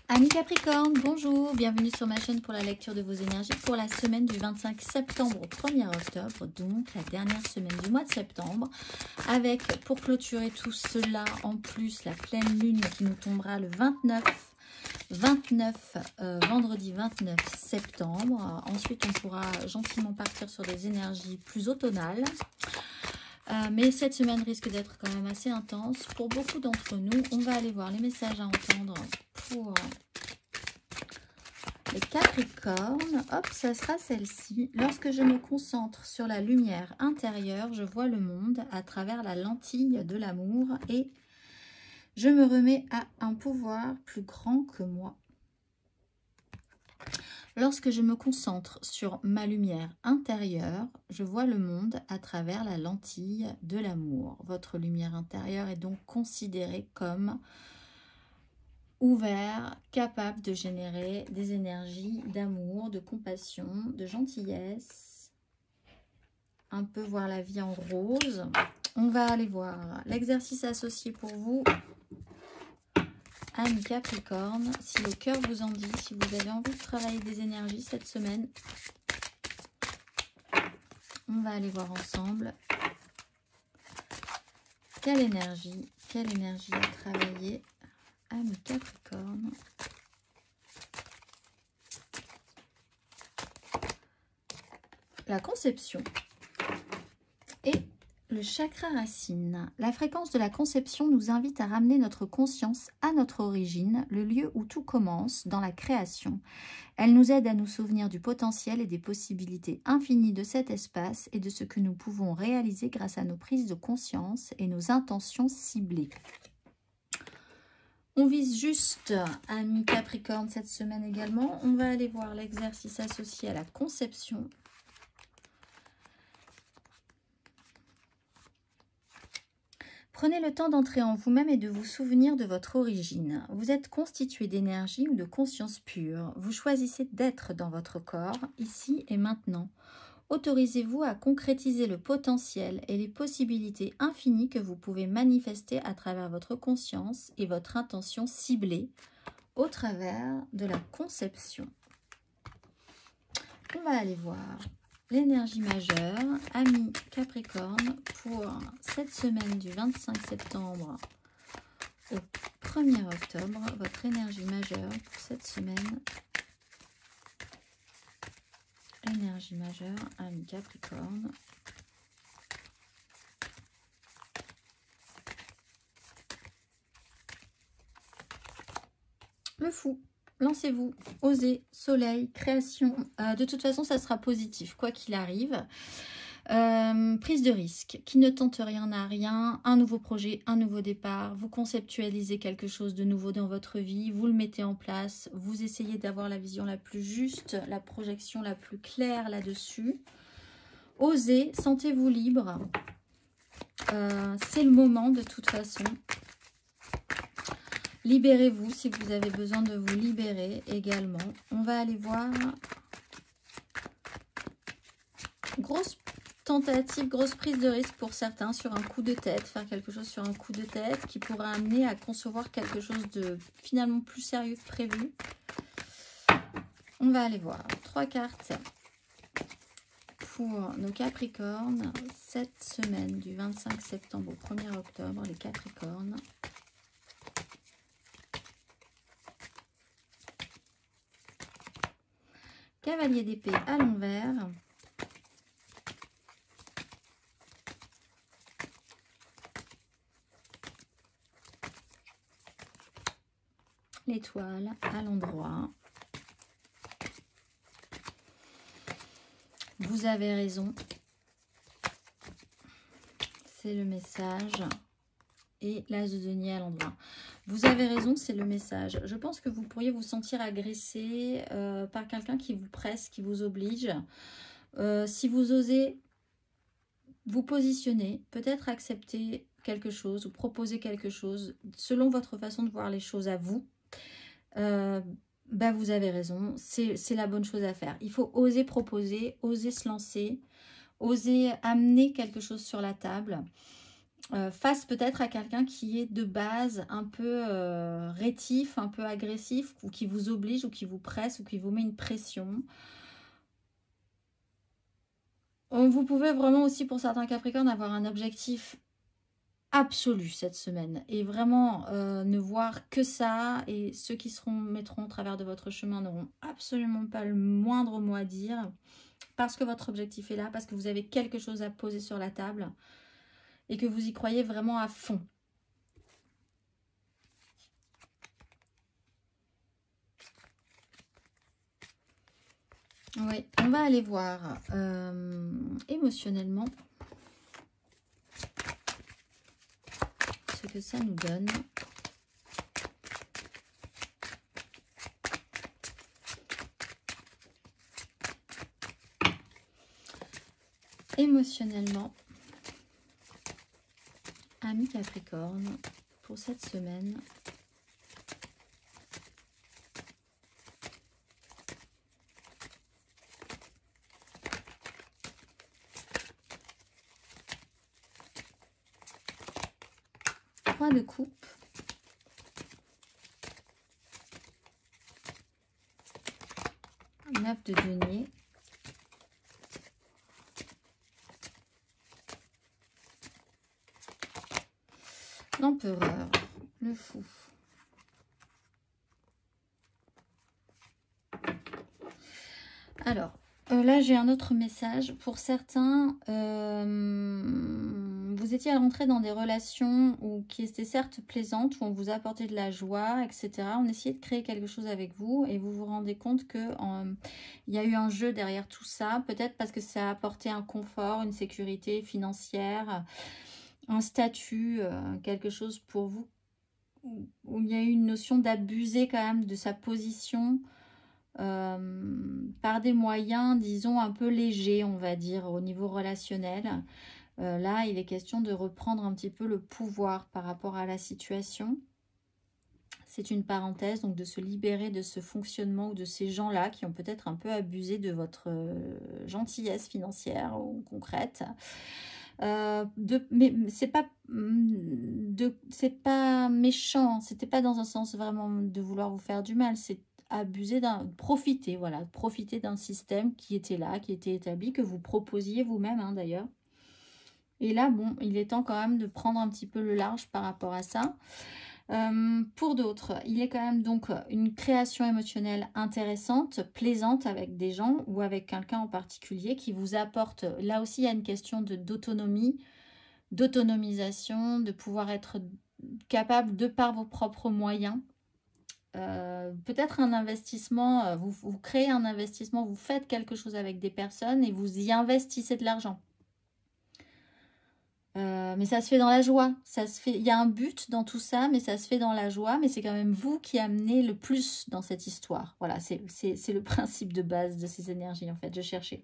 Amis Capricorne, bonjour, bienvenue sur ma chaîne pour la lecture de vos énergies pour la semaine du 25 septembre au 1er octobre, donc la dernière semaine du mois de septembre, avec pour clôturer tout cela en plus la pleine lune qui nous tombera le 29 vendredi 29 septembre. Ensuite on pourra gentiment partir sur des énergies plus automnales. Mais cette semaine risque d'être quand même assez intense pour beaucoup d'entre nous. On va aller voir les messages à entendre pour les Capricornes. Hop, ça sera celle-ci. Lorsque je me concentre sur la lumière intérieure, je vois le monde à travers la lentille de l'amour et je me remets à un pouvoir plus grand que moi. Lorsque je me concentre sur ma lumière intérieure, je vois le monde à travers la lentille de l'amour. Votre lumière intérieure est donc considérée comme ouvert, capable de générer des énergies d'amour, de compassion, de gentillesse. Un peu voir la vie en rose. On va aller voir l'exercice associé pour vous. Amis Capricorne, si le cœur vous en dit, si vous avez envie de travailler des énergies cette semaine, on va aller voir ensemble quelle énergie à travailler, amis Capricorne. La conception et le chakra racine. La fréquence de la conception nous invite à ramener notre conscience à notre origine, le lieu où tout commence, dans la création. Elle nous aide à nous souvenir du potentiel et des possibilités infinies de cet espace et de ce que nous pouvons réaliser grâce à nos prises de conscience et nos intentions ciblées. On vise juste, amis Capricorne, cette semaine également. On va aller voir l'exercice associé à la conception. Prenez le temps d'entrer en vous-même et de vous souvenir de votre origine. Vous êtes constitué d'énergie ou de conscience pure. Vous choisissez d'être dans votre corps, ici et maintenant. Autorisez-vous à concrétiser le potentiel et les possibilités infinies que vous pouvez manifester à travers votre conscience et votre intention ciblée au travers de la conception. On va aller voir l'énergie majeure, amis Capricorne, pour cette semaine du 25 septembre au 1er octobre. Votre énergie majeure pour cette semaine. Énergie majeure, amis Capricorne. Le fou. Lancez-vous, osez, soleil, création. De toute façon, ça sera positif, quoi qu'il arrive. Prise de risque. Qui ne tente rien n'a rien. Un nouveau projet, un nouveau départ. Vous conceptualisez quelque chose de nouveau dans votre vie. Vous le mettez en place. Vous essayez d'avoir la vision la plus juste, la projection la plus claire là-dessus. Osez, sentez-vous libre. C'est le moment de toute façon. Libérez-vous si vous avez besoin de vous libérer également. On va aller voir. Grosse tentative, grosse prise de risque pour certains sur un coup de tête. Faire quelque chose sur un coup de tête qui pourra amener à concevoir quelque chose de finalement plus sérieux que prévu. On va aller voir. 3 cartes pour nos Capricornes. Cette semaine du 25 septembre au 1er octobre, les Capricornes. Cavalier d'épée à l'envers. L'étoile à l'endroit. Vous avez raison. C'est le message. Et l'as de denier à l'endroit. Vous avez raison, c'est le message. Je pense que vous pourriez vous sentir agressé par quelqu'un qui vous presse, qui vous oblige. Si vous osez vous positionner, peut-être accepter quelque chose ou proposer quelque chose selon votre façon de voir les choses à vous, vous avez raison, c'est la bonne chose à faire. Il faut oser proposer, oser se lancer, oser amener quelque chose sur la table. face peut-être à quelqu'un qui est de base un peu rétif, un peu agressif, ou qui vous oblige, ou qui vous presse, ou qui vous met une pression. Vous pouvez vraiment aussi, pour certains Capricornes, avoir un objectif absolu cette semaine et vraiment ne voir que ça, et ceux qui mettront au travers de votre chemin n'auront absolument pas le moindre mot à dire, parce que votre objectif est là, parce que vous avez quelque chose à poser sur la table et que vous y croyez vraiment à fond. Oui, on va aller voir émotionnellement ce que ça nous donne. Émotionnellement, ami Capricorne, pour cette semaine. Trois de coupe. Neuf de denier. L'empereur, le fou. Alors, là j'ai un autre message. Pour certains, vous étiez rentré dans des relations qui étaient certes plaisantes, où on vous apportait de la joie, etc. On essayait de créer quelque chose avec vous et vous vous rendez compte que il y a eu un jeu derrière tout ça. Peut-être parce que ça a apporté un confort, une sécurité financière, un statut, quelque chose pour vous, où il y a eu une notion d'abuser quand même de sa position par des moyens, disons, un peu légers, on va dire, au niveau relationnel. Là, il est question de reprendre un petit peu le pouvoir par rapport à la situation. C'est une parenthèse, donc de se libérer de ce fonctionnement ou de ces gens-là qui ont peut-être un peu abusé de votre gentillesse financière ou concrète. Mais c'est pas méchant, c'était pas dans un sens vraiment de vouloir vous faire du mal, c'est abuser profiter, voilà, profiter d'un système qui était là, qui était établi, que vous proposiez vous-même hein, d'ailleurs. Et là, bon, il est temps quand même de prendre un petit peu le large par rapport à ça. Pour d'autres, il est quand même donc une création émotionnelle intéressante, plaisante avec des gens ou avec quelqu'un en particulier qui vous apporte, là aussi il y a une question d'autonomie, d'autonomisation, de pouvoir être capable de par vos propres moyens. Peut-être un investissement, vous créez un investissement, vous faites quelque chose avec des personnes et vous y investissez de l'argent. Mais ça se fait dans la joie, ça se fait, il y a un but dans tout ça, mais ça se fait dans la joie, mais c'est quand même vous qui amenez le plus dans cette histoire. Voilà, c'est le principe de base de ces énergies, en fait, je cherchais.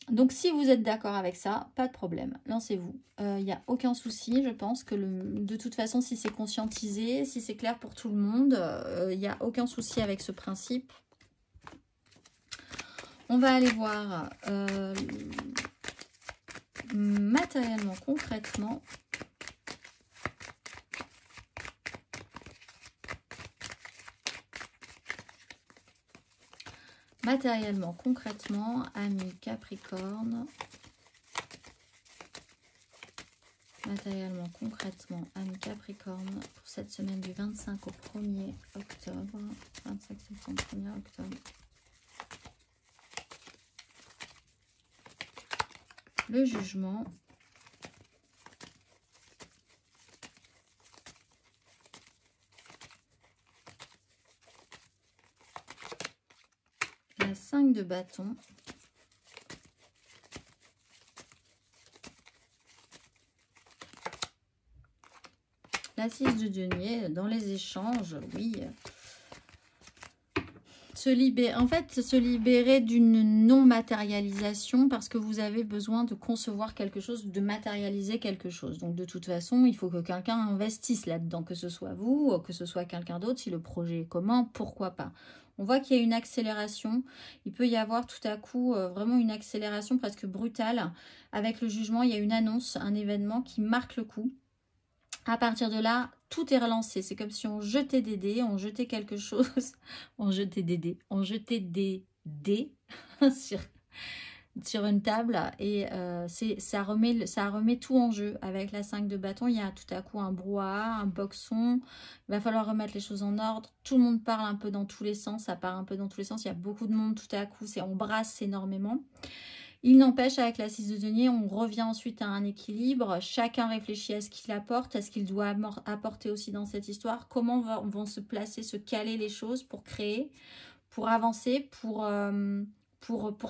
Donc, si vous êtes d'accord avec ça, pas de problème, lancez-vous. Il n'y a aucun souci, je pense que de toute façon, si c'est conscientisé, si c'est clair pour tout le monde, il n'y a aucun souci avec ce principe. On va aller voir matériellement, concrètement. Matériellement, concrètement, ami Capricorne. Matériellement, concrètement, ami Capricorne, pour cette semaine du 25 au 1er octobre. 25 septembre, 1er octobre. Le jugement. La 5 de bâton. La 6 de denier, dans les échanges, oui. En fait, se libérer d'une non-matérialisation parce que vous avez besoin de concevoir quelque chose, de matérialiser quelque chose. Donc, de toute façon, il faut que quelqu'un investisse là-dedans, que ce soit vous ou que ce soit quelqu'un d'autre. Si le projet est commun, pourquoi pas? On voit qu'il y a une accélération. Il peut y avoir tout à coup vraiment une accélération presque brutale. Avec le jugement, il y a une annonce, un événement qui marque le coup. À partir de là, tout est relancé. C'est comme si on jetait des dés, on jetait quelque chose. On jetait des dés. On jetait des dés sur une table et ça remet tout en jeu. Avec la 5 de bâton, il y a tout à coup un brouhaha, un boxon. Il va falloir remettre les choses en ordre. Tout le monde parle un peu dans tous les sens. Ça part un peu dans tous les sens. Il y a beaucoup de monde tout à coup. On brasse énormément. Il n'empêche, avec la 6 de denier, on revient ensuite à un équilibre. Chacun réfléchit à ce qu'il apporte, à ce qu'il doit apporter aussi dans cette histoire. Comment vont se placer, se caler les choses pour créer, pour avancer, pour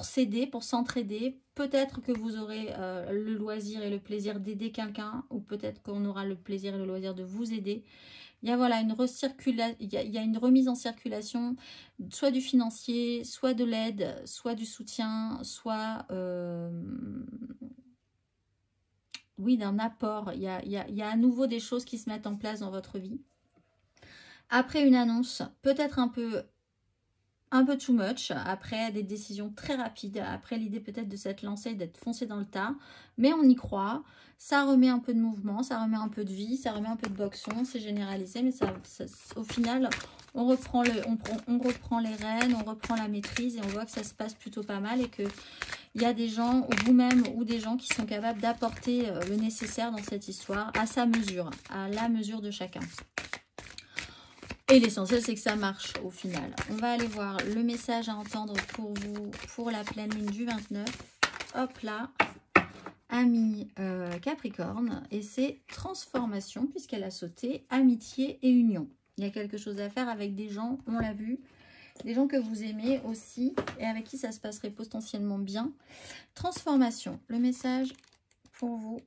s'aider, pour s'entraider. Peut-être que vous aurez le loisir et le plaisir d'aider quelqu'un, ou peut-être qu'on aura le plaisir et le loisir de vous aider. Il y a voilà, une remise en circulation, soit du financier, soit de l'aide, soit du soutien, soit oui, d'un apport. Il y a à nouveau des choses qui se mettent en place dans votre vie. Après une annonce, peut-être un peu too much, après des décisions très rapides, après l'idée peut-être de s'être lancé, d'être foncé dans le tas, mais on y croit, ça remet un peu de mouvement, ça remet un peu de vie, ça remet un peu de boxon, c'est généralisé, mais au final, on reprend les rênes, on reprend la maîtrise et on voit que ça se passe plutôt pas mal et qu'il y a des gens, ou vous-même, ou des gens qui sont capables d'apporter le nécessaire dans cette histoire à sa mesure, à la mesure de chacun. Et l'essentiel, c'est que ça marche au final. On va aller voir le message à entendre pour vous, pour la pleine lune du 29. Hop là, ami Capricorne. Et c'est transformation, puisqu'elle a sauté amitié et union. Il y a quelque chose à faire avec des gens, on l'a vu, des gens que vous aimez aussi et avec qui ça se passerait potentiellement bien. Transformation, le message pour vous.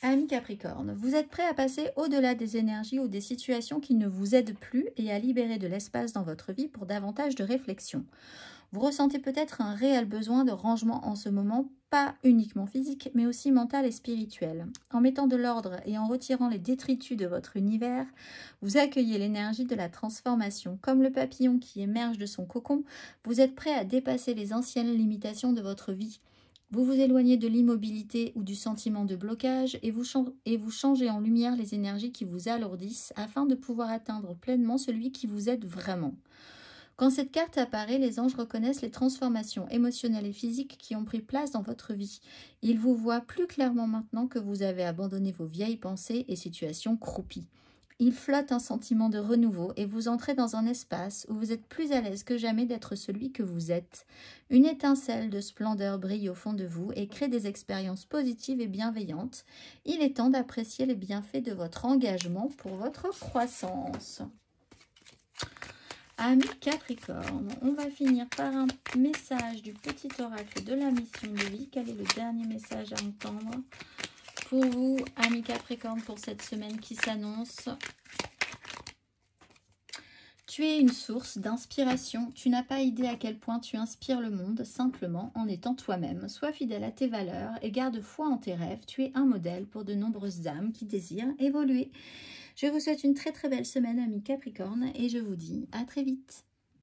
Ami Capricorne, vous êtes prêt à passer au-delà des énergies ou des situations qui ne vous aident plus et à libérer de l'espace dans votre vie pour davantage de réflexion. Vous ressentez peut-être un réel besoin de rangement en ce moment, pas uniquement physique, mais aussi mental et spirituel. En mettant de l'ordre et en retirant les détritus de votre univers, vous accueillez l'énergie de la transformation. Comme le papillon qui émerge de son cocon, vous êtes prêt à dépasser les anciennes limitations de votre vie. Vous vous éloignez de l'immobilité ou du sentiment de blocage et vous changez en lumière les énergies qui vous alourdissent afin de pouvoir atteindre pleinement celui qui vous aide vraiment. Quand cette carte apparaît, les anges reconnaissent les transformations émotionnelles et physiques qui ont pris place dans votre vie. Ils vous voient plus clairement maintenant que vous avez abandonné vos vieilles pensées et situations croupies. Il flotte un sentiment de renouveau et vous entrez dans un espace où vous êtes plus à l'aise que jamais d'être celui que vous êtes. Une étincelle de splendeur brille au fond de vous et crée des expériences positives et bienveillantes. Il est temps d'apprécier les bienfaits de votre engagement pour votre croissance. Ami Capricorne, on va finir par un message du petit oracle de la mission de vie. Quel est le dernier message à entendre pour vous, amis Capricorne, pour cette semaine qui s'annonce? Tu es une source d'inspiration. Tu n'as pas idée à quel point tu inspires le monde simplement en étant toi-même. Sois fidèle à tes valeurs et garde foi en tes rêves. Tu es un modèle pour de nombreuses âmes qui désirent évoluer. Je vous souhaite une très très belle semaine, amis Capricorne, et je vous dis à très vite.